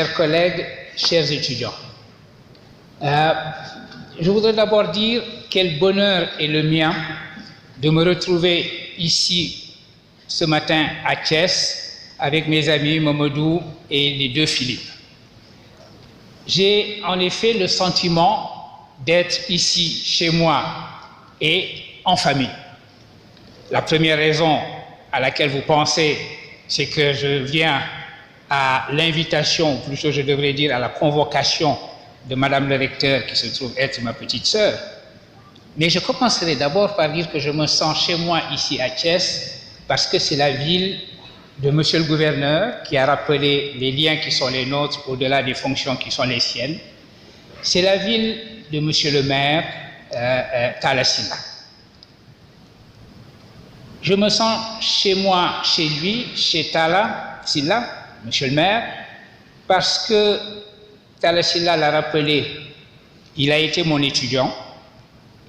Chers collègues, chers étudiants, je voudrais d'abord dire quel bonheur est le mien de me retrouver ici ce matin à Thiès avec mes amis Mamadou et les deux Philippe. J'ai en effet le sentiment d'être ici chez moi et en famille. La première raison à laquelle vous pensez, c'est que je viens à l'invitation, plutôt je devrais dire à la convocation de Madame le recteur qui se trouve être ma petite sœur. Mais je commencerai d'abord par dire que je me sens chez moi ici à Thiès parce que c'est la ville de Monsieur le gouverneur qui a rappelé les liens qui sont les nôtres au-delà des fonctions qui sont les siennes. C'est la ville de Monsieur le maire Talla Sylla. Je me sens chez moi, chez lui, chez Talla Sylla, Monsieur le maire, parce que Talla Sylla l'a rappelé, il a été mon étudiant,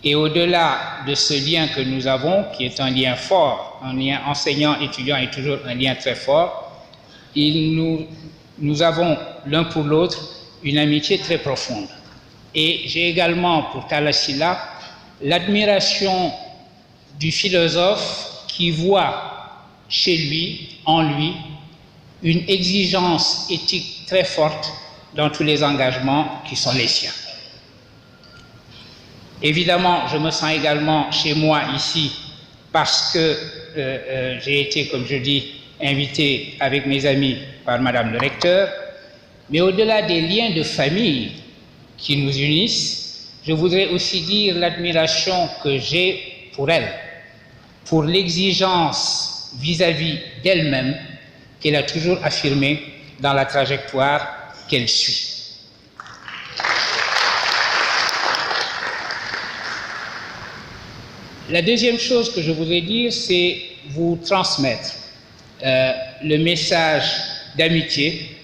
et au-delà de ce lien que nous avons, qui est un lien fort, un lien enseignant-étudiant est toujours un lien très fort, nous avons l'un pour l'autre une amitié très profonde. Et j'ai également pour Talla Sylla l'admiration du philosophe qui voit chez lui, en lui, une exigence éthique très forte dans tous les engagements qui sont les siens. Évidemment, je me sens également chez moi ici parce que j'ai été, comme je dis, invité avec mes amis par Madame le recteur, mais au-delà des liens de famille qui nous unissent, je voudrais aussi dire l'admiration que j'ai pour elle, pour l'exigence vis-à-vis d'elle-même qu'elle a toujours affirmée dans la trajectoire qu'elle suit. La deuxième chose que je voudrais dire, c'est vous transmettre le message d'amitié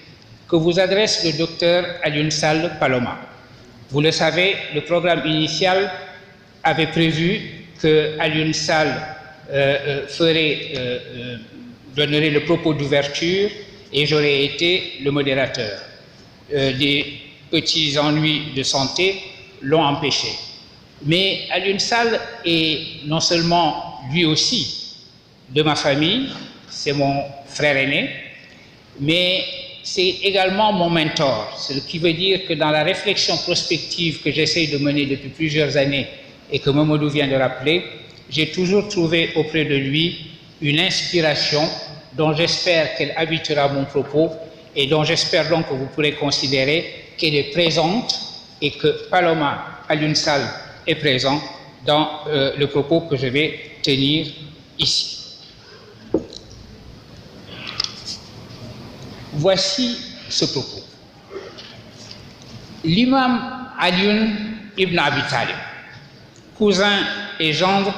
que vous adresse le docteur Alioune Sall Paloma. Vous le savez, le programme initial avait prévu que Alioune Sall donnerait le propos d'ouverture et j'aurais été le modérateur. Des petits ennuis de santé l'ont empêché. Mais Alioune Sall est non seulement lui aussi de ma famille, c'est mon frère aîné, mais c'est également mon mentor, ce qui veut dire que dans la réflexion prospective que j'essaie de mener depuis plusieurs années et que Mamadou vient de rappeler, j'ai toujours trouvé auprès de lui une inspiration dont j'espère qu'elle habitera mon propos et dont j'espère donc que vous pourrez considérer qu'elle est présente et que Paloma Alioune Sall est présent dans le propos que je vais tenir ici. Voici ce propos. L'imam Alioune ibn Abi Talib, cousin et gendre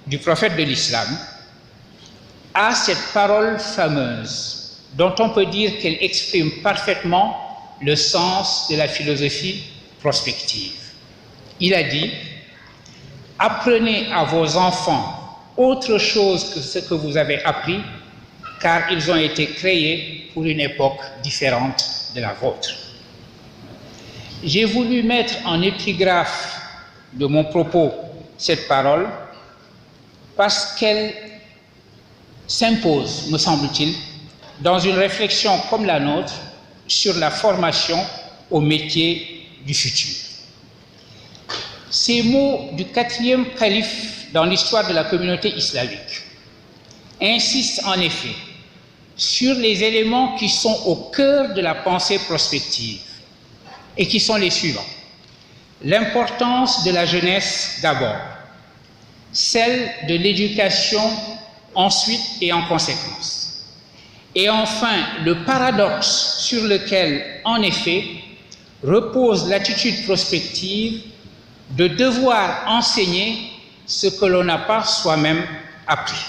du prophète de l'islam, a cette parole fameuse dont on peut dire qu'elle exprime parfaitement le sens de la philosophie prospective. Il a dit « Apprenez à vos enfants autre chose que ce que vous avez appris, car ils ont été créés pour une époque différente de la vôtre. » J'ai voulu mettre en épigraphe de mon propos cette parole parce qu'elle s'impose, me semble-t-il, dans une réflexion comme la nôtre sur la formation au métier du futur. Ces mots du 4e calife dans l'histoire de la communauté islamique insistent en effet sur les éléments qui sont au cœur de la pensée prospective et qui sont les suivants. L'importance de la jeunesse d'abord, celle de l'éducation ensuite et en conséquence. Et enfin, le paradoxe sur lequel, en effet, repose l'attitude prospective de devoir enseigner ce que l'on n'a pas soi-même appris.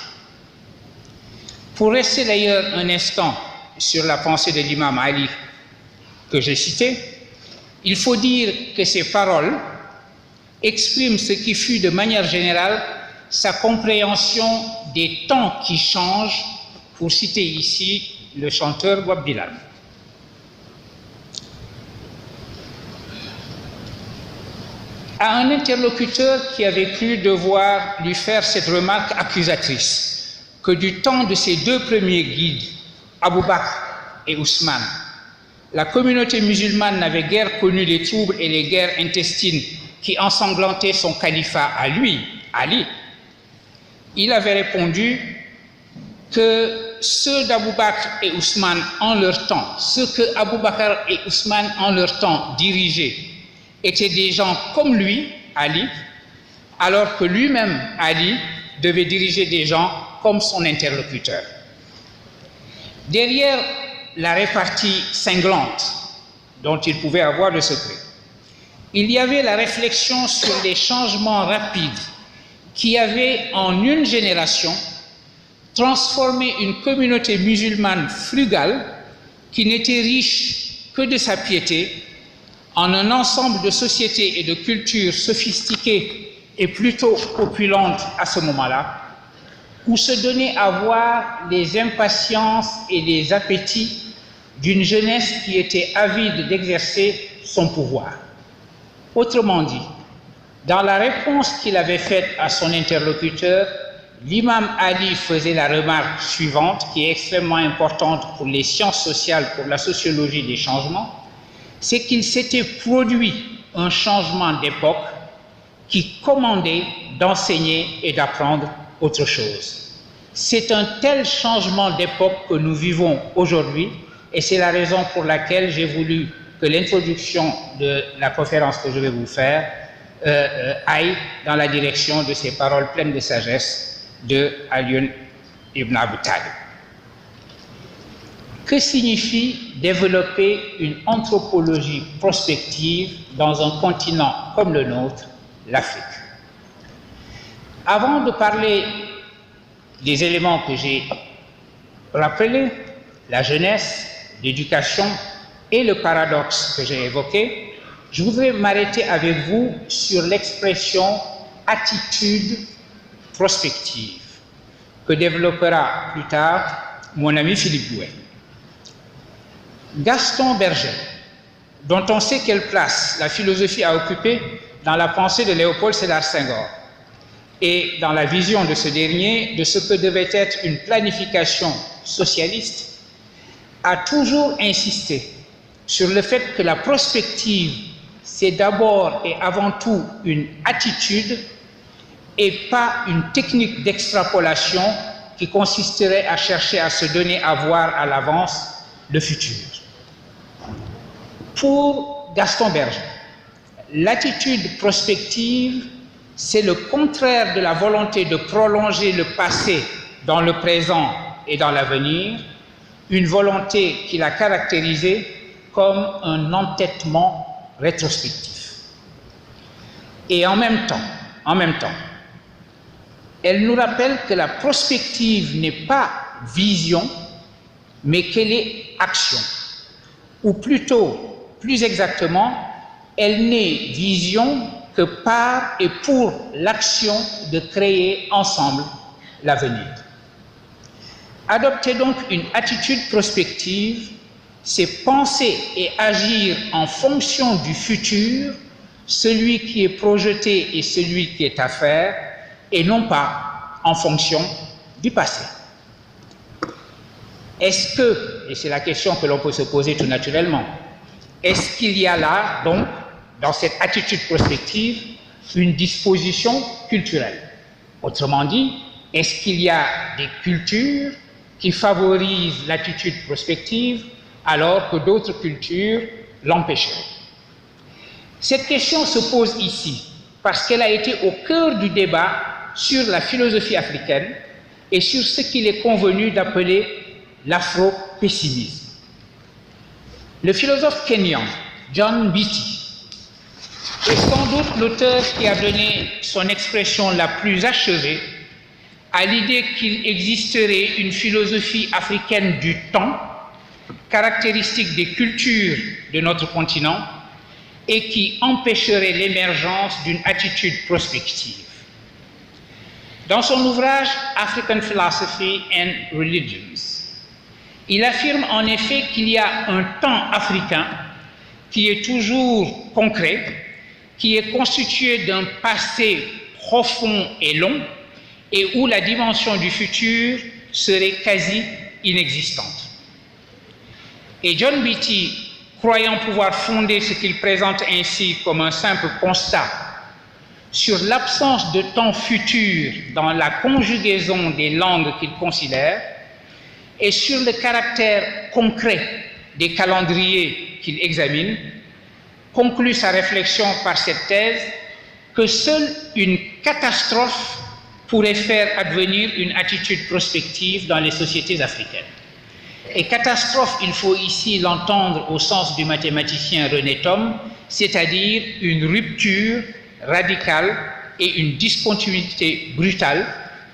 Pour rester d'ailleurs un instant sur la pensée de l'imam Ali que j'ai citée, il faut dire que ces paroles expriment ce qui fut de manière générale sa compréhension des temps qui changent, pour citer ici le chanteur Bob Dylan. à un interlocuteur qui avait cru devoir lui faire cette remarque accusatrice, que du temps de ses deux premiers guides, Abou Bakr et Ousmane, la communauté musulmane n'avait guère connu les troubles et les guerres intestines qui ensanglantaient son califat à lui, Ali. Il avait répondu que ceux d'Abou Bakr et Ousmane en leur temps, ceux que Abou Bakr et Ousmane en leur temps dirigeaient, étaient des gens comme lui, Ali, alors que lui-même, Ali, devait diriger des gens comme son interlocuteur. Derrière la répartie cinglante dont il pouvait avoir le secret, il y avait la réflexion sur les changements rapides qui avaient en une génération transformé une communauté musulmane frugale qui n'était riche que de sa piété en un ensemble de sociétés et de cultures sophistiquées et plutôt opulentes à ce moment-là, où se donnaient à voir les impatiences et les appétits d'une jeunesse qui était avide d'exercer son pouvoir. Autrement dit, dans la réponse qu'il avait faite à son interlocuteur, l'imam Ali faisait la remarque suivante, qui est extrêmement importante pour les sciences sociales, pour la sociologie des changements, c'est qu'il s'était produit un changement d'époque qui commandait d'enseigner et d'apprendre autre chose. C'est un tel changement d'époque que nous vivons aujourd'hui, et c'est la raison pour laquelle j'ai voulu que l'introduction de la conférence que je vais vous faire aille dans la direction de ces paroles pleines de sagesse de Ali ibn Abi Talib. Que signifie développer une anthropologie prospective dans un continent comme le nôtre, l'Afrique? Avant de parler des éléments que j'ai rappelés, la jeunesse, l'éducation et le paradoxe que j'ai évoqué, je voudrais m'arrêter avec vous sur l'expression attitude prospective que développera plus tard mon ami Philippe Gouet. Gaston Berger, dont on sait quelle place la philosophie a occupée dans la pensée de Léopold Sédar Senghor et dans la vision de ce dernier de ce que devait être une planification socialiste, a toujours insisté sur le fait que la prospective, c'est d'abord et avant tout une attitude et pas une technique d'extrapolation qui consisterait à chercher à se donner à voir à l'avance le futur. Pour Gaston Berger, l'attitude prospective, c'est le contraire de la volonté de prolonger le passé dans le présent et dans l'avenir, une volonté qu'il a caractérisée comme un entêtement rétrospectif. Et en même temps, elle nous rappelle que la prospective n'est pas vision, mais qu'elle est action. Ou plutôt, plus exactement, elle n'est vision que par et pour l'action de créer ensemble l'avenir. Adopter donc une attitude prospective, c'est penser et agir en fonction du futur, celui qui est projeté et celui qui est à faire, et non pas en fonction du passé. Est-ce que, et c'est la question que l'on peut se poser tout naturellement, est-ce qu'il y a là, donc, dans cette attitude prospective, une disposition culturelle? Autrement dit, est-ce qu'il y a des cultures qui favorisent l'attitude prospective alors que d'autres cultures l'empêcheraient? Cette question se pose ici parce qu'elle a été au cœur du débat sur la philosophie africaine et sur ce qu'il est convenu d'appeler l'afro-pessimisme. Le philosophe kényan John Mbiti est sans doute l'auteur qui a donné son expression la plus achevée à l'idée qu'il existerait une philosophie africaine du temps, caractéristique des cultures de notre continent, et qui empêcherait l'émergence d'une attitude prospective. Dans son ouvrage African Philosophy and Religions, il affirme en effet qu'il y a un temps africain qui est toujours concret, qui est constitué d'un passé profond et long et où la dimension du futur serait quasi inexistante. Et John Beattie, croyant pouvoir fonder ce qu'il présente ainsi comme un simple constat sur l'absence de temps futur dans la conjugaison des langues qu'il considère et sur le caractère concret des calendriers qu'il examine, conclut sa réflexion par cette thèse que seule une catastrophe pourrait faire advenir une attitude prospective dans les sociétés africaines. Et catastrophe, il faut ici l'entendre au sens du mathématicien René Thom, c'est-à-dire une rupture radicale et une discontinuité brutale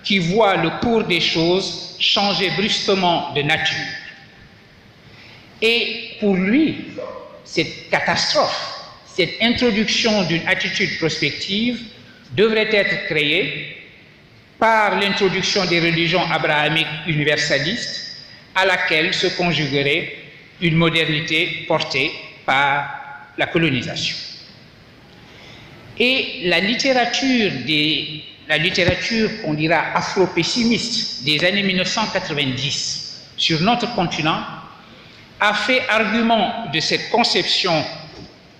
qui voit le cours des choses changer brusquement de nature. Et pour lui, cette catastrophe, cette introduction d'une attitude prospective devrait être créée par l'introduction des religions abrahamiques universalistes à laquelle se conjuguerait une modernité portée par la colonisation. Et la littérature qu'on dira afro-pessimiste des années 1990 sur notre continent a fait argument de cette conception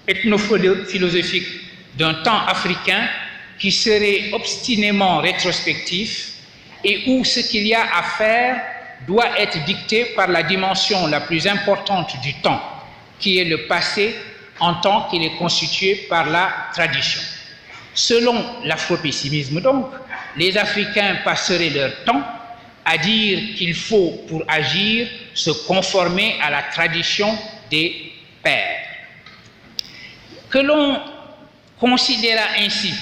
ethnophilosophique d'un temps africain qui serait obstinément rétrospectif et où ce qu'il y a à faire doit être dicté par la dimension la plus importante du temps, qui est le passé en tant qu'il est constitué par la tradition. Selon l'afro-pessimisme donc, les Africains passeraient leur temps à dire qu'il faut, pour agir, se conformer à la tradition des pères. Que l'on considéra ainsi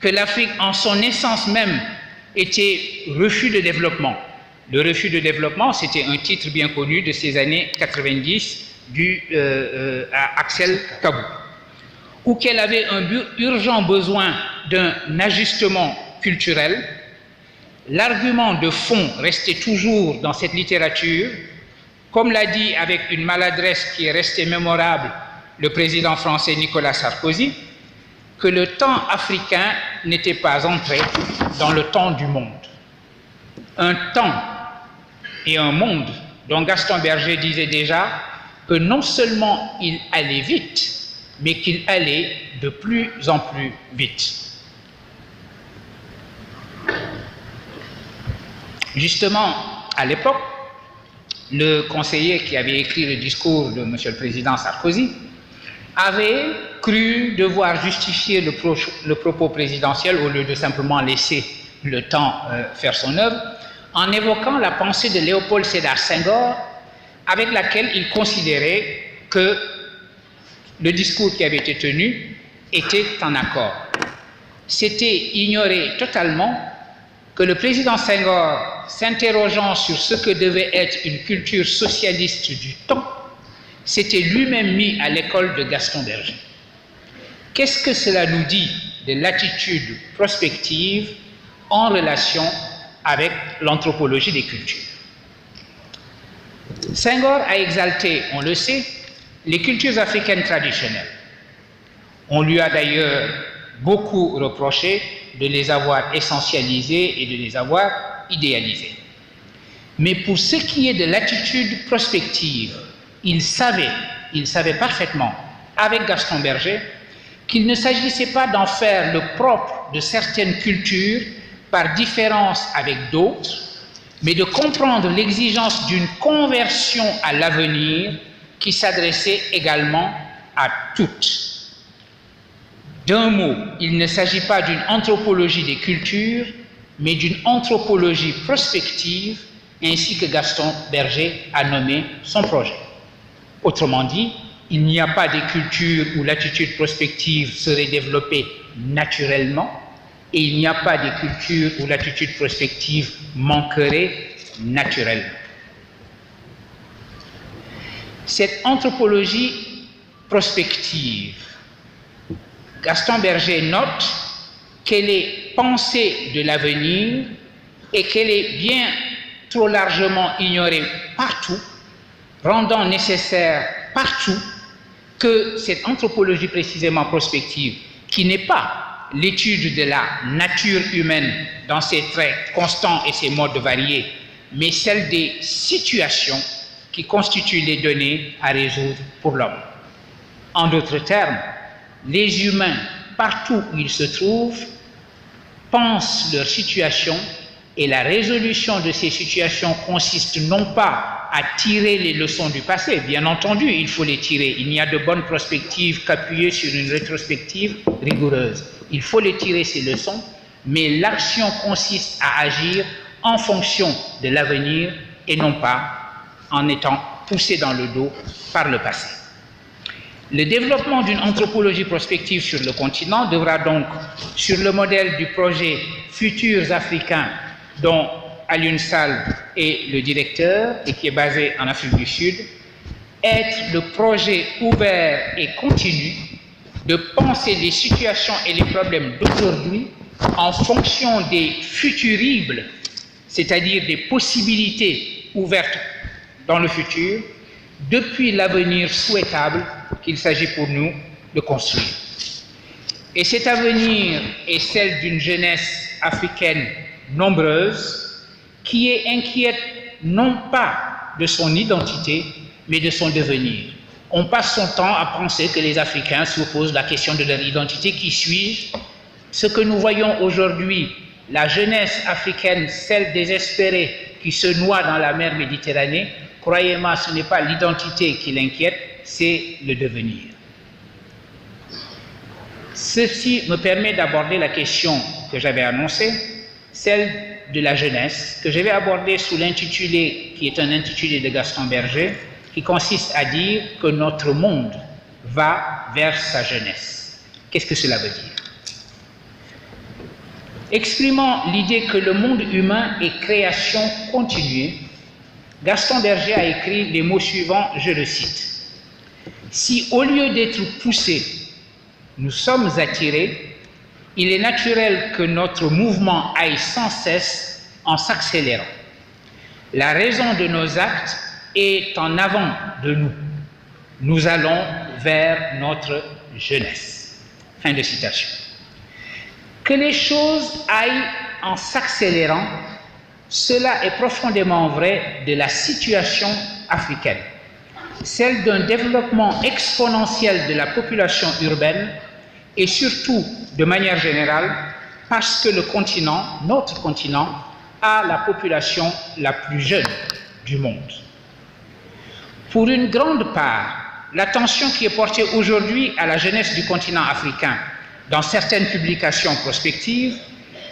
que l'Afrique en son essence même était refus de développement. Le refus de développement, c'était un titre bien connu de ces années 90 à Axel Kabou, ou qu'elle avait un urgent besoin d'un ajustement culturel. L'argument de fond restait toujours dans cette littérature, comme l'a dit avec une maladresse qui est restée mémorable le président français Nicolas Sarkozy, que le temps africain n'était pas entré dans le temps du monde. Un temps et un monde dont Gaston Berger disait déjà que non seulement il allait vite, mais qu'il allait de plus en plus vite. Justement, à l'époque, le conseiller qui avait écrit le discours de M. le Président Sarkozy avait cru devoir justifier le propos présidentiel au lieu de simplement laisser le temps faire son œuvre, en évoquant la pensée de Léopold Sédar Senghor, avec laquelle il considérait que le discours qui avait été tenu était en accord. C'était ignorer totalement que le président Senghor, s'interrogeant sur ce que devait être une culture socialiste du temps, s'était lui-même mis à l'école de Gaston Berger. Qu'est-ce que cela nous dit de l'attitude prospective en relation avec l'anthropologie des cultures? Senghor a exalté, on le sait, les cultures africaines traditionnelles. On lui a d'ailleurs beaucoup reproché de les avoir essentialisées et de les avoir idéalisées. Mais pour ce qui est de l'attitude prospective, il savait parfaitement, avec Gaston Berger, qu'il ne s'agissait pas d'en faire le propre de certaines cultures par différence avec d'autres, mais de comprendre l'exigence d'une conversion à l'avenir qui s'adressait également à toutes. D'un mot, il ne s'agit pas d'une anthropologie des cultures, mais d'une anthropologie prospective, ainsi que Gaston Berger a nommé son projet. Autrement dit, il n'y a pas de cultures où l'attitude prospective serait développée naturellement, et il n'y a pas de cultures où l'attitude prospective manquerait naturellement. Cette anthropologie prospective, Gaston Berger note qu'elle est pensée de l'avenir et qu'elle est bien trop largement ignorée partout, rendant nécessaire partout que cette anthropologie précisément prospective, qui qui n'est pas l'étude de la nature humaine dans ses traits constants et ses modes variés, mais celle des situations qui constituent les données à résoudre pour l'homme. En d'autres termes, les humains, partout où ils se trouvent, pensent leur situation et la résolution de ces situations consiste non pas à tirer les leçons du passé, bien entendu, il faut les tirer. Il n'y a de bonne prospective qu'appuyer sur une rétrospective rigoureuse. Il faut les tirer, ces leçons, mais l'action consiste à agir en fonction de l'avenir et non pas en étant poussé dans le dos par le passé. Le développement d'une anthropologie prospective sur le continent devra donc, sur le modèle du projet Futurs Africains, dont Alioune Sall est le directeur et qui est basé en Afrique du Sud, être le projet ouvert et continu de penser les situations et les problèmes d'aujourd'hui en fonction des futuribles, c'est-à-dire des possibilités ouvertes dans le futur, depuis l'avenir souhaitable qu'il s'agit pour nous de construire. Et cet avenir est celle d'une jeunesse africaine nombreuse qui est inquiète non pas de son identité, mais de son devenir. On passe son temps à penser que les Africains se posent la question de leur identité. Qui suis-je? Ce que nous voyons aujourd'hui, la jeunesse africaine, celle désespérée qui se noie dans la mer Méditerranée, croyez-moi, ce n'est pas l'identité qui l'inquiète, c'est le devenir. Ceci me permet d'aborder la question que j'avais annoncée, celle de la jeunesse, que je vais aborder sous l'intitulé, qui est un intitulé de Gaston Berger, qui consiste à dire que notre monde va vers sa jeunesse. Qu'est-ce que cela veut dire? Exprimant l'idée que le monde humain est création continuée, Gaston Berger a écrit les mots suivants, je le cite. « Si au lieu d'être poussés, nous sommes attirés, il est naturel que notre mouvement aille sans cesse en s'accélérant. La raison de nos actes est en avant de nous. Nous allons vers notre jeunesse. » Fin de citation. Que les choses aillent en s'accélérant, cela est profondément vrai de la situation africaine, celle d'un développement exponentiel de la population urbaine et surtout, de manière générale, parce que le continent, notre continent, a la population la plus jeune du monde. Pour une grande part, l'attention qui est portée aujourd'hui à la jeunesse du continent africain dans certaines publications prospectives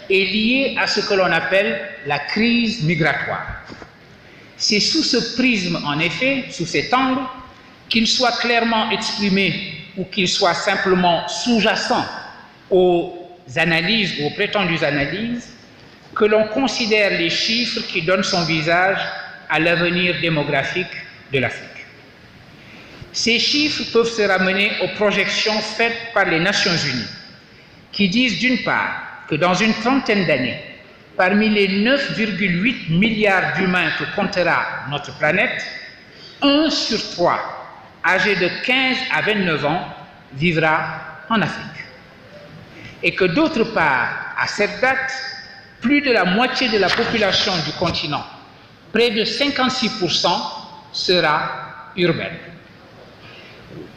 est liée à ce que l'on appelle la crise migratoire. C'est sous ce prisme, en effet, sous cet angle, qu'il soit clairement exprimé ou qu'il soit simplement sous-jacent aux analyses, aux prétendues analyses, que l'on considère les chiffres qui donnent son visage à l'avenir démographique de l'Afrique. Ces chiffres peuvent se ramener aux projections faites par les Nations Unies, qui disent d'une part que dans une trentaine d'années, parmi les 9,8 milliards d'humains que comptera notre planète, 1 sur 3, âgé de 15 à 29 ans, vivra en Afrique. Et que d'autre part, à cette date, plus de la moitié de la population du continent, près de 56%, sera urbaine.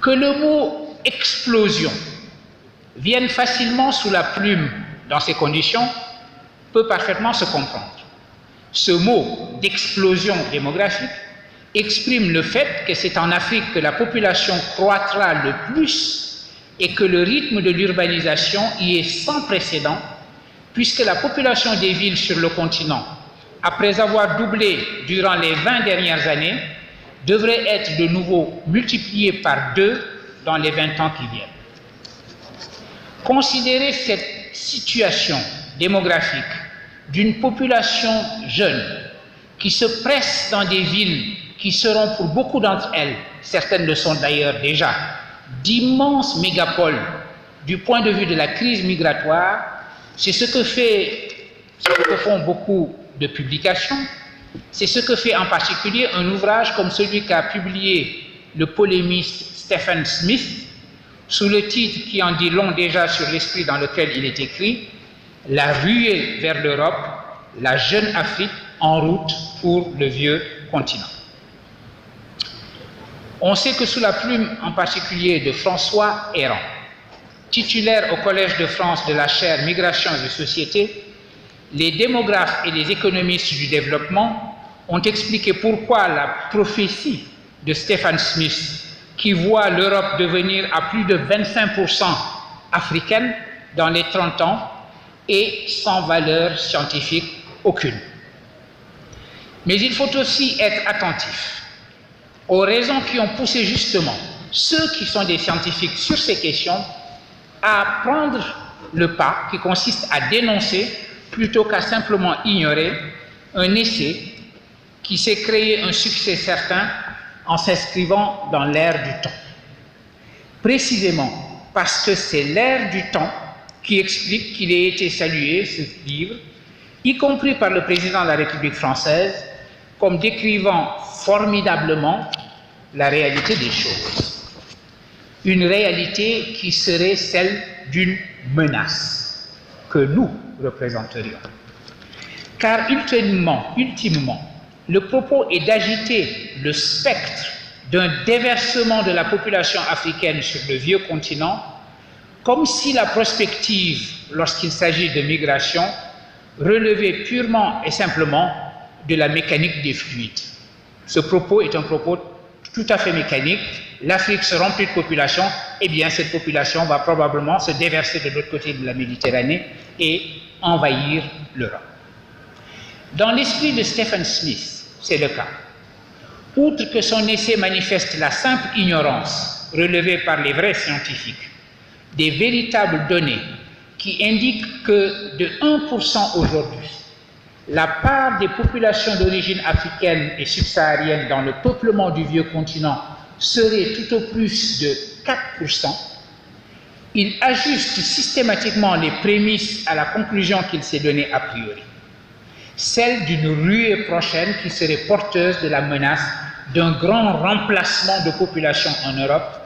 Que le mot « explosion » vienne facilement sous la plume dans ces conditions peut parfaitement se comprendre. Ce mot d'explosion démographique exprime le fait que c'est en Afrique que la population croîtra le plus et que le rythme de l'urbanisation y est sans précédent, puisque la population des villes sur le continent, après avoir doublé durant les 20 dernières années, devrait être de nouveau multipliée par 2 dans les 20 ans qui viennent. Considérer cette situation démographique d'une population jeune qui se presse dans des villes qui seront pour beaucoup d'entre elles, certaines le sont d'ailleurs déjà, d'immenses mégapoles du point de vue de la crise migratoire, c'est ce que font beaucoup de publications, c'est ce que fait en particulier un ouvrage comme celui qu'a publié le polémiste Stephen Smith sous le titre qui en dit long déjà sur l'esprit dans lequel il est écrit, La ruée vers l'Europe, la jeune Afrique en route pour le vieux continent. On sait que sous la plume en particulier de François Héran, titulaire au Collège de France de la chaire Migration et Société, les démographes et les économistes du développement ont expliqué pourquoi la prophétie de Stephen Smith, qui voit l'Europe devenir à plus de 25% africaine dans les 30 ans, est sans valeur scientifique aucune. Mais il faut aussi être attentif aux raisons qui ont poussé justement ceux qui sont des scientifiques sur ces questions à prendre le pas qui consiste à dénoncer plutôt qu'à simplement ignorer un essai qui s'est créé un succès certain en s'inscrivant dans l'ère du temps. Précisément parce que c'est l'ère du temps qui explique qu'il ait été salué, ce livre, y compris par le président de la République française, comme décrivant formidablement la réalité des choses. Une réalité qui serait celle d'une menace que nous représenterions. Car ultimement, le propos est d'agiter le spectre d'un déversement de la population africaine sur le vieux continent, comme si la prospective, lorsqu'il s'agit de migration, relevait purement et simplement de la mécanique des fluides. Ce propos est un propos tout à fait mécanique. L'Afrique se remplit de population, eh bien cette population va probablement se déverser de l'autre côté de la Méditerranée et envahir l'Europe. Dans l'esprit de Stephen Smith, c'est le cas. Outre que son essai manifeste la simple ignorance relevée par les vrais scientifiques des véritables données qui indiquent que de 1% aujourd'hui, la part des populations d'origine africaine et subsaharienne dans le peuplement du vieux continent serait tout au plus de 4%, il ajuste systématiquement les prémices à la conclusion qu'il s'est donnée a priori, celle d'une ruée prochaine qui serait porteuse de la menace d'un grand remplacement de population en Europe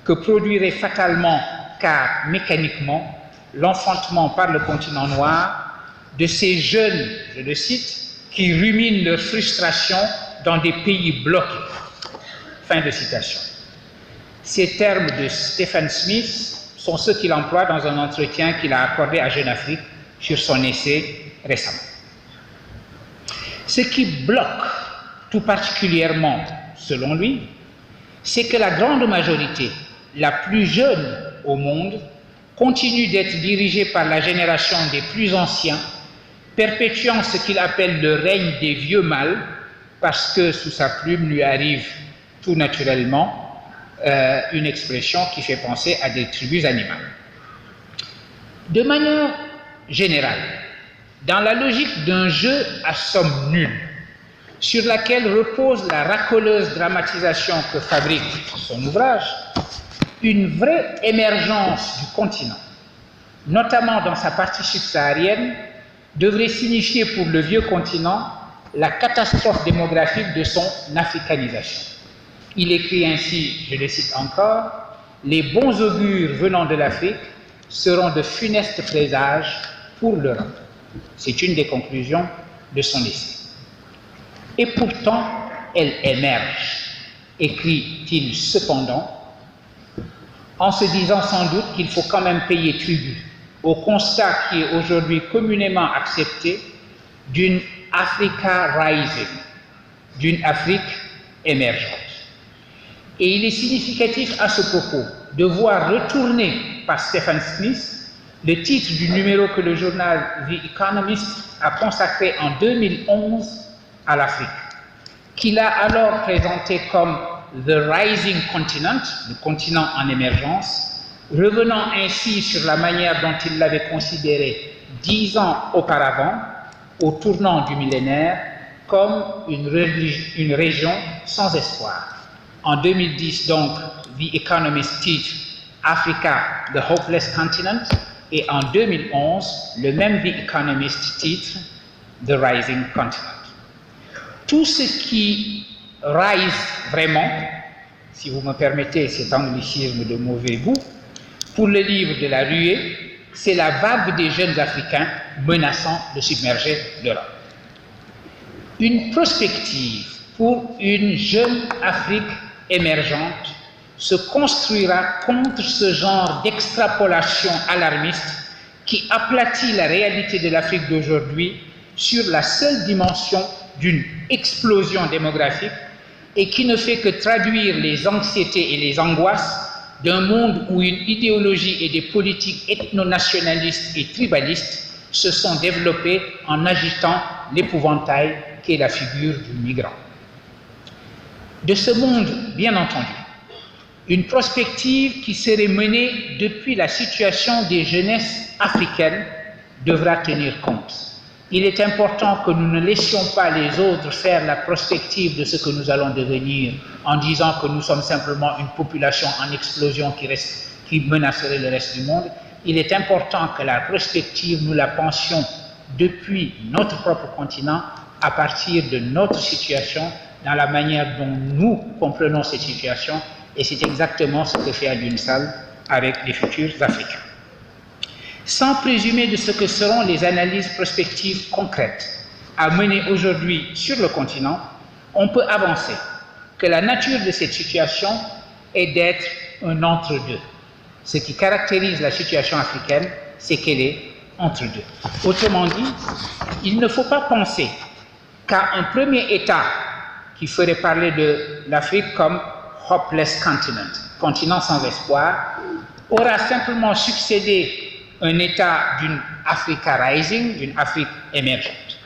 que produirait fatalement, car mécaniquement, l'enfantement par le continent noir de ces jeunes, je le cite, qui ruminent leur frustration dans des pays bloqués. Fin de citation. Ces termes de Stephen Smith sont ceux qu'il emploie dans un entretien qu'il a accordé à Jeune Afrique sur son essai récemment. Ce qui bloque tout particulièrement, selon lui, c'est que la grande majorité, la plus jeune au monde, continue d'être dirigée par la génération des plus anciens, perpétuant ce qu'il appelle le règne des vieux mâles, parce que sous sa plume lui arrive tout naturellement une expression qui fait penser à des tribus animales. De manière générale, dans la logique d'un jeu à somme nulle, sur laquelle repose la racoleuse dramatisation que fabrique son ouvrage, une vraie émergence du continent, notamment dans sa partie subsaharienne, devrait signifier pour le vieux continent la catastrophe démographique de son africanisation. Il écrit ainsi, je le cite encore, « Les bons augures venant de l'Afrique seront de funestes présages pour l'Europe ». C'est une des conclusions de son essai. Et pourtant, elle émerge, écrit-il cependant, en se disant sans doute qu'il faut quand même payer tribut au constat qui est aujourd'hui communément accepté d'une Africa Rising, d'une Afrique émergente. Et il est significatif à ce propos de voir retourner par Stephen Smith le titre du numéro que le journal The Economist a consacré en 2011 à l'Afrique, qu'il a alors présenté comme The Rising Continent, le continent en émergence, revenant ainsi sur la manière dont il l'avait considéré 10 ans auparavant, au tournant du millénaire, comme une région sans espoir. En 2010, donc, The Economist titre Africa, the Hopeless Continent, et en 2011, le même The Economist titre The Rising Continent. Tout ce qui rise vraiment, si vous me permettez cet anglicisme de mauvais goût, Pour le livre de la ruée, c'est la vague des jeunes Africains menaçant de submerger l'Europe. Une prospective pour une jeune Afrique émergente se construira contre ce genre d'extrapolation alarmiste qui aplatit la réalité de l'Afrique d'aujourd'hui sur la seule dimension d'une explosion démographique et qui ne fait que traduire les anxiétés et les angoisses d'un monde où une idéologie et des politiques ethno-nationalistes et tribalistes se sont développées en agitant l'épouvantail qu'est la figure du migrant. De ce monde, bien entendu, une prospective qui serait menée depuis la situation des jeunesses africaines devra tenir compte. Il est important que nous ne laissions pas les autres faire la prospective de ce que nous allons devenir en disant que nous sommes simplement une population en explosion qui menacerait le reste du monde. Il est important que la prospective, nous la pensions depuis notre propre continent à partir de notre situation, dans la manière dont nous comprenons cette situation, et c'est exactement ce que fait Adunsal avec les futurs Africains. Sans présumer de ce que seront les analyses prospectives concrètes à mener aujourd'hui sur le continent, on peut avancer que la nature de cette situation est d'être un entre-deux. Ce qui caractérise la situation africaine, c'est qu'elle est entre deux. Autrement dit, il ne faut pas penser qu'à un premier État qui ferait parler de l'Afrique comme hopeless continent, continent sans espoir, aura simplement succédé un État d'une Africa rising, d'une Afrique émergente.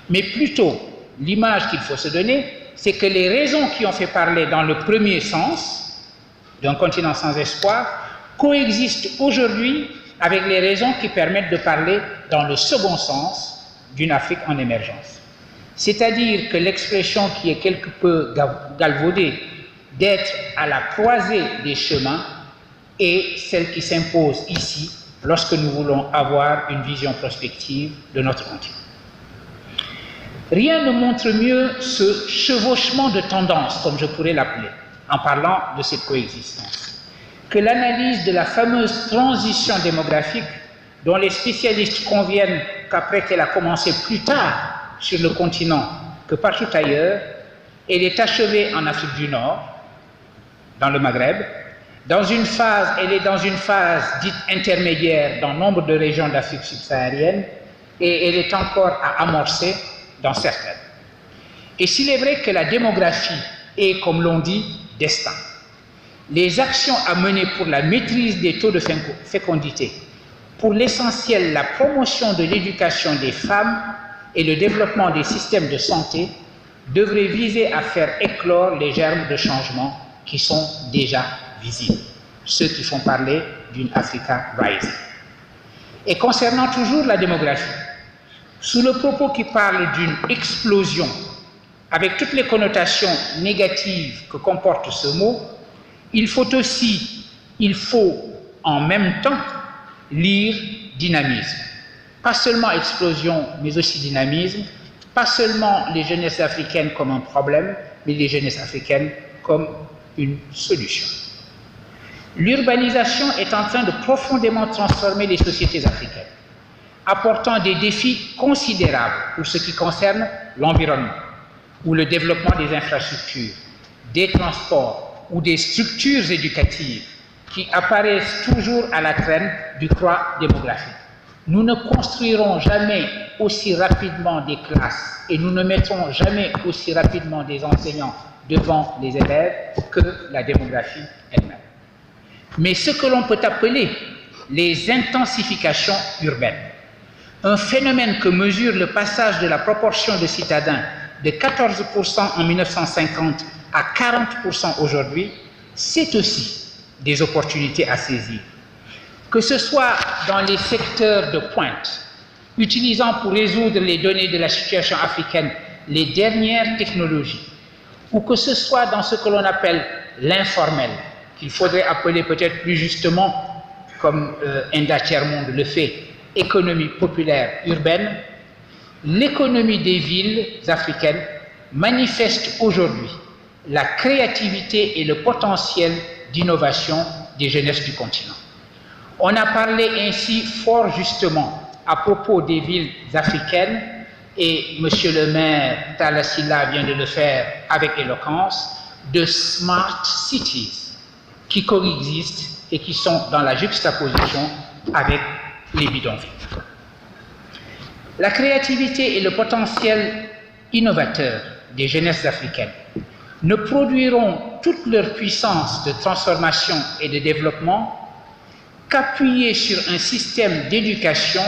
Mais plutôt, l'image qu'il faut se donner, c'est que les raisons qui ont fait parler dans le premier sens d'un continent sans espoir coexistent aujourd'hui avec les raisons qui permettent de parler dans le second sens d'une Afrique en émergence. C'est-à-dire que l'expression qui est quelque peu galvaudée d'être à la croisée des chemins est celle qui s'impose ici lorsque nous voulons avoir une vision prospective de notre continent. Rien ne montre mieux ce chevauchement de tendance, comme je pourrais l'appeler, en parlant de cette coexistence, que l'analyse de la fameuse transition démographique dont les spécialistes conviennent qu'après qu'elle a commencé plus tard sur le continent que partout ailleurs, elle est achevée en Afrique du Nord, dans le Maghreb. Elle est dans une phase dite intermédiaire dans nombre de régions d'Afrique subsaharienne et elle est encore à amorcer dans certaines. Et s'il est vrai que la démographie est, comme l'on dit, destin, les actions à mener pour la maîtrise des taux de fécondité, pour l'essentiel la promotion de l'éducation des femmes et le développement des systèmes de santé devraient viser à faire éclore les germes de changement qui sont déjà visibles, ceux qui font parler d'une Africa Rising. Et concernant toujours la démographie, sous le propos qui parle d'une explosion, avec toutes les connotations négatives que comporte ce mot, il faut en même temps lire dynamisme. Pas seulement explosion, mais aussi dynamisme, pas seulement les jeunesses africaines comme un problème, mais les jeunesses africaines comme une solution. L'urbanisation est en train de profondément transformer les sociétés africaines, apportant des défis considérables pour ce qui concerne l'environnement ou le développement des infrastructures, des transports ou des structures éducatives qui apparaissent toujours à la traîne du croît démographique. Nous ne construirons jamais aussi rapidement des classes et nous ne mettrons jamais aussi rapidement des enseignants devant les élèves que la démographie elle-même. Mais ce que l'on peut appeler les intensifications urbaines, un phénomène que mesure le passage de la proportion de citadins de 14% en 1950 à 40% aujourd'hui, c'est aussi des opportunités à saisir. Que ce soit dans les secteurs de pointe, utilisant pour résoudre les données de la situation africaine les dernières technologies, ou que ce soit dans ce que l'on appelle l'informel, qu'il faudrait appeler peut-être plus justement, comme Enda Tchermonde le fait, économie populaire urbaine, l'économie des villes africaines manifeste aujourd'hui la créativité et le potentiel d'innovation des jeunesses du continent. On a parlé ainsi fort justement à propos des villes africaines, et M. le maire Talassila vient de le faire avec éloquence, de smart cities qui coexistent et qui sont dans la juxtaposition avec les bidonvilles. La créativité et le potentiel innovateur des jeunesses africaines ne produiront toute leur puissance de transformation et de développement qu'appuyés sur un système d'éducation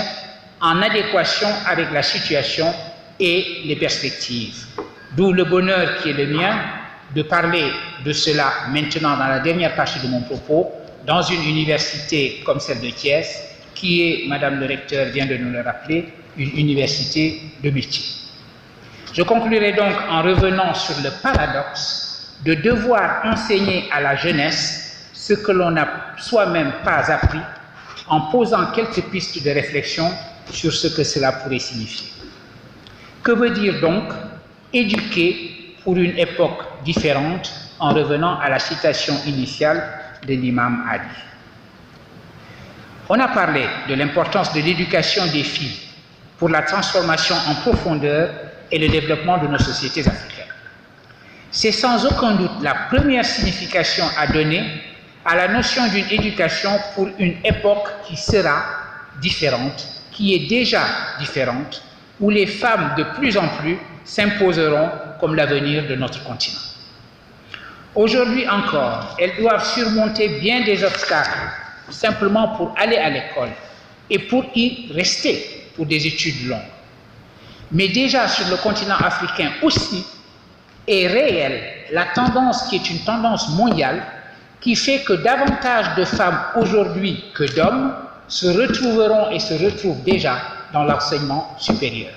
en adéquation avec la situation et les perspectives. D'où le bonheur qui est le mien de parler de cela maintenant dans la dernière partie de mon propos, dans une université comme celle de Thiès, qui est, Madame le recteur vient de nous le rappeler, une université de métier. Je conclurai donc en revenant sur le paradoxe de devoir enseigner à la jeunesse ce que l'on n'a soi-même pas appris, en posant quelques pistes de réflexion sur ce que cela pourrait signifier. Que veut dire donc éduquer pour une époque différente, en revenant à la citation initiale de l'imam Ali? On a parlé de l'importance de l'éducation des filles pour la transformation en profondeur et le développement de nos sociétés africaines. C'est sans aucun doute la première signification à donner à la notion d'une éducation pour une époque qui sera différente, qui est déjà différente, où les femmes de plus en plus s'imposeront comme l'avenir de notre continent. Aujourd'hui encore, elles doivent surmonter bien des obstacles simplement pour aller à l'école et pour y rester pour des études longues. Mais déjà sur le continent africain aussi est réelle la tendance qui est une tendance mondiale qui fait que davantage de femmes aujourd'hui que d'hommes se retrouveront et se retrouvent déjà dans l'enseignement supérieur,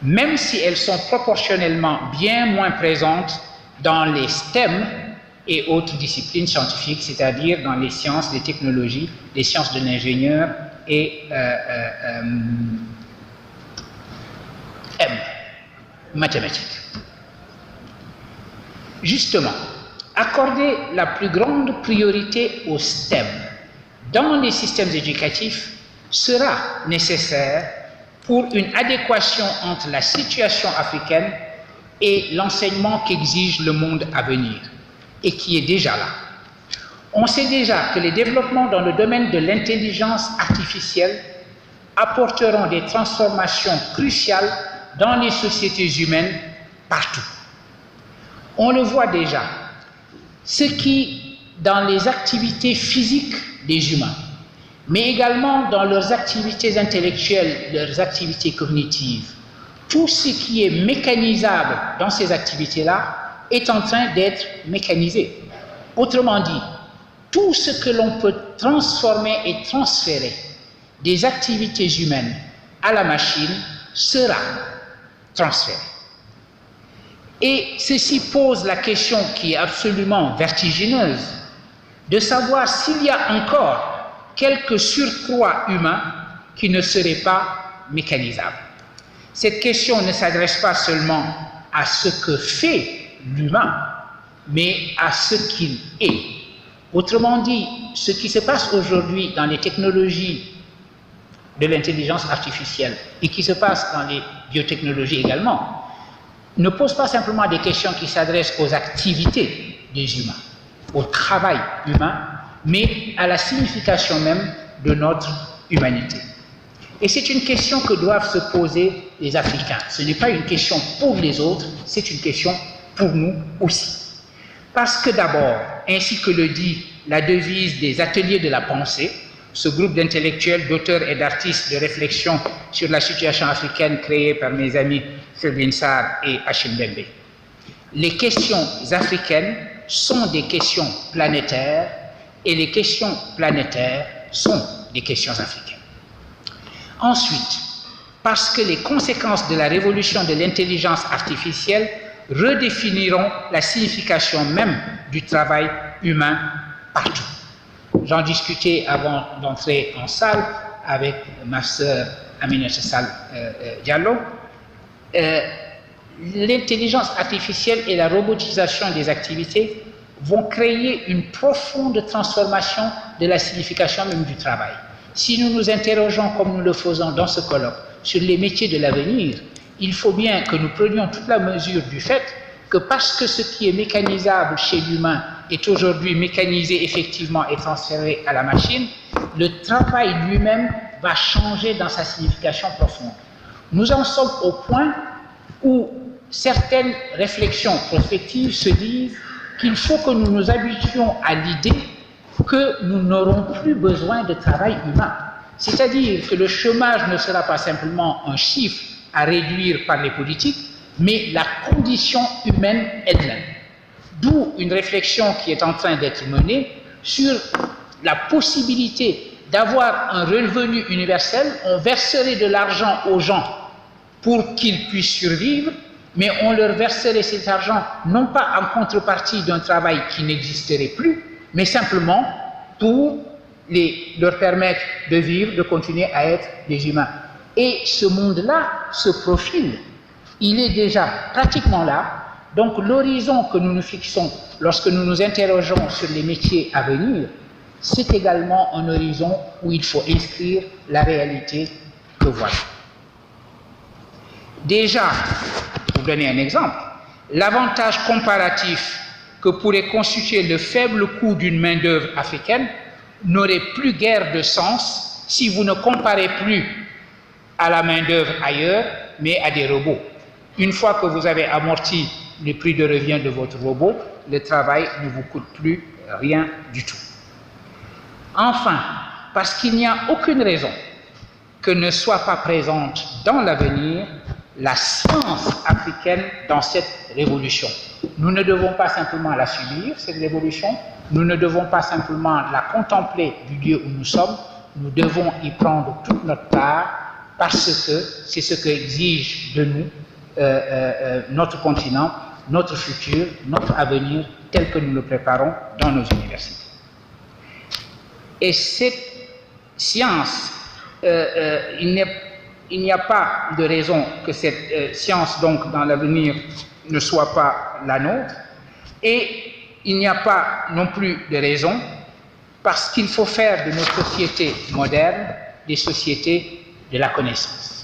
même si elles sont proportionnellement bien moins présentes dans les STEM et autres disciplines scientifiques, c'est-à-dire dans les sciences, les technologies, les sciences de l'ingénieur et mathématiques. Justement, accorder la plus grande priorité aux STEM dans les systèmes éducatifs sera nécessaire pour une adéquation entre la situation africaine et l'enseignement qu'exige le monde à venir et qui est déjà là. On sait déjà que les développements dans le domaine de l'intelligence artificielle apporteront des transformations cruciales dans les sociétés humaines partout. On le voit déjà, ce qui, dans les activités physiques des humains, mais également dans leurs activités intellectuelles, leurs activités cognitives, tout ce qui est mécanisable dans ces activités-là est en train d'être mécanisé. Autrement dit, tout ce que l'on peut transformer et transférer des activités humaines à la machine sera transféré. Et ceci pose la question qui est absolument vertigineuse de savoir s'il y a encore quelques surcroît humains qui ne seraient pas mécanisables. Cette question ne s'adresse pas seulement à ce que fait l'humain, mais à ce qu'il est. Autrement dit, ce qui se passe aujourd'hui dans les technologies de l'intelligence artificielle et qui se passe dans les biotechnologies également, ne pose pas simplement des questions qui s'adressent aux activités des humains, au travail humain, mais à la signification même de notre humanité. Et c'est une question que doivent se poser les Africains. Ce n'est pas une question pour les autres, c'est une question pour nous aussi. Parce que d'abord, ainsi que le dit la devise des ateliers de la pensée, ce groupe d'intellectuels, d'auteurs et d'artistes de réflexion sur la situation africaine créé par mes amis Sylvain Sarr et Achille Mbembe. Les questions africaines sont des questions planétaires et les questions planétaires sont des questions africaines. Ensuite, parce que les conséquences de la révolution de l'intelligence artificielle redéfiniront la signification même du travail humain partout. J'en discutais avant d'entrer en salle avec ma sœur Aminata Sall Diallo. L'intelligence artificielle et la robotisation des activités vont créer une profonde transformation de la signification même du travail. Si nous nous interrogeons, comme nous le faisons dans ce colloque, sur les métiers de l'avenir, il faut bien que nous prenions toute la mesure du fait que parce que ce qui est mécanisable chez l'humain est aujourd'hui mécanisé effectivement et transféré à la machine, le travail lui-même va changer dans sa signification profonde. Nous en sommes au point où certaines réflexions prospectives se disent qu'il faut que nous nous habituions à l'idée que nous n'aurons plus besoin de travail humain. C'est-à-dire que le chômage ne sera pas simplement un chiffre à réduire par les politiques, mais la condition humaine elle-même. D'où une réflexion qui est en train d'être menée sur la possibilité d'avoir un revenu universel. On verserait de l'argent aux gens pour qu'ils puissent survivre, mais on leur verserait cet argent non pas en contrepartie d'un travail qui n'existerait plus, mais simplement pour leur permettre de vivre, de continuer à être des humains. Et ce monde-là se profile. Il est déjà pratiquement là. Donc l'horizon que nous nous fixons lorsque nous nous interrogeons sur les métiers à venir, c'est également un horizon où il faut inscrire la réalité que voilà. Déjà, pour donner un exemple, l'avantage comparatif que pourrait constituer le faible coût d'une main-d'œuvre africaine n'aurait plus guère de sens si vous ne comparez plus à la main-d'œuvre ailleurs, mais à des robots. Une fois que vous avez amorti le prix de revient de votre robot, le travail ne vous coûte plus rien du tout. Enfin, parce qu'il n'y a aucune raison que ne soit pas présente dans l'avenir la science africaine dans cette révolution. Nous ne devons pas simplement la subir, cette révolution, nous ne devons pas simplement la contempler du lieu où nous sommes, nous devons y prendre toute notre part parce que c'est ce qu'exige de nous notre continent, notre futur, notre avenir tel que nous le préparons dans nos universités. Et cette science, il n'y a pas de raison que cette science, donc, dans l'avenir, ne soit pas la nôtre, et il n'y a pas non plus de raison, parce qu'il faut faire de nos sociétés modernes des sociétés de la connaissance.